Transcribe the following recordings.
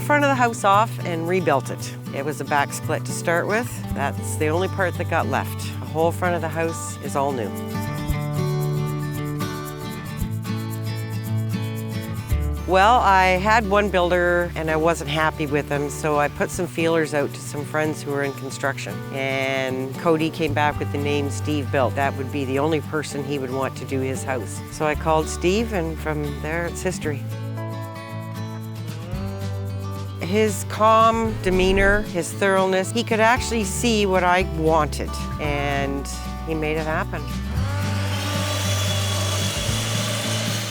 front of the house off and rebuilt it. It was a back split to start with. That's the only part that got left. The whole front of the house is all new. Well, I had one builder and I wasn't happy with him, so I put some feelers out to some friends who were in construction. And Cody came back with the name SteveBuilt. That would be the only person he would want to do his house. So I called Steve, and from there it's history. His calm demeanor, his thoroughness, he could actually see what I wanted, and he made it happen.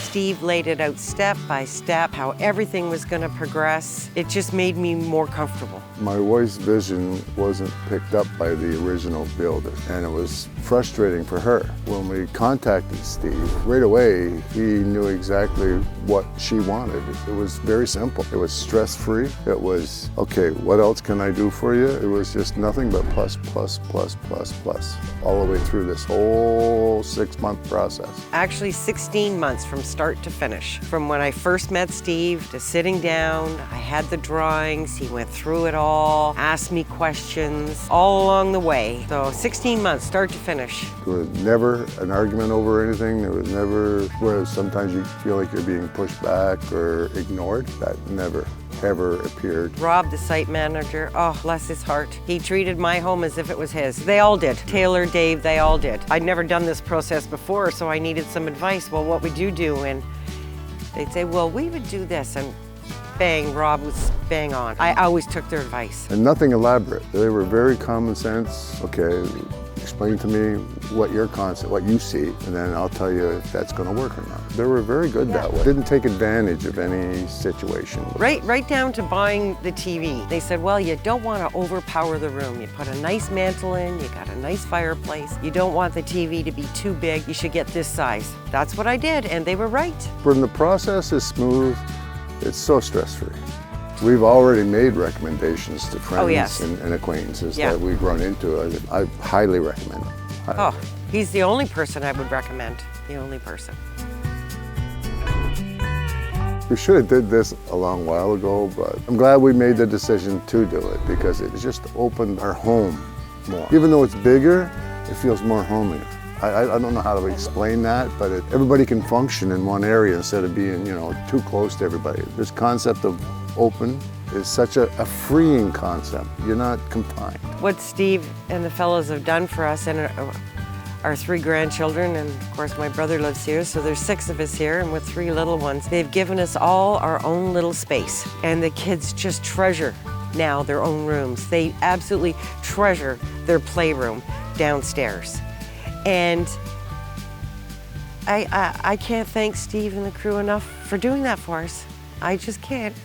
Steve laid it out step by step, how everything was going to progress. It just made me more comfortable. My wife's vision wasn't picked up by the original builder, and it was frustrating for her. When we contacted Steve, right away, he knew exactly what she wanted. It was very simple. It was stress-free. It was, okay, what else can I do for you? It was just nothing but plus, plus, plus, plus, plus, all the way through this whole 6-month process. Actually, 16 months from start to finish. From when I first met Steve to sitting down, I had the drawings, he went through it all, asked me questions all along the way. So 16 months, start to finish. There was never an argument over anything. There was never where sometimes you feel like you're being pushed back or ignored. That never ever appeared. Rob, the site manager, oh, bless his heart. He treated my home as if it was his. They all did. Taylor, Dave, they all did. I'd never done this process before, so I needed some advice. Well, what would you do? And they'd say, well, we would do this. And bang, Rob was bang on. I always took their advice. And nothing elaborate. They were very common sense. Okay, explain to me what your concept, what you see, and then I'll tell you if that's going to work or not. They were very good that way. Didn't take advantage of any situation. Right down to buying the TV. They said, well, you don't want to overpower the room. You put a nice mantle in, you got a nice fireplace. You don't want the TV to be too big. You should get this size. That's what I did, and they were right. When the process is smooth, it's so stress-free. We've already made recommendations to friends and acquaintances that we've run into. I highly recommend it. He's the only person I would recommend. The only person. We should have did this a long while ago, but I'm glad we made the decision to do it because it just opened our home more. Even though it's bigger, it feels more homey. I don't know how to explain that, but everybody can function in one area instead of being, too close to everybody. This concept of open is such a freeing concept. You're not confined. What Steve and the fellows have done for us and our 3 grandchildren, and of course my brother lives here, so there's 6 of us here, and with 3 little ones. They've given us all our own little space, and the kids just treasure now their own rooms. They absolutely treasure their playroom downstairs. And I can't thank Steve and the crew enough for doing that for us. I just can't.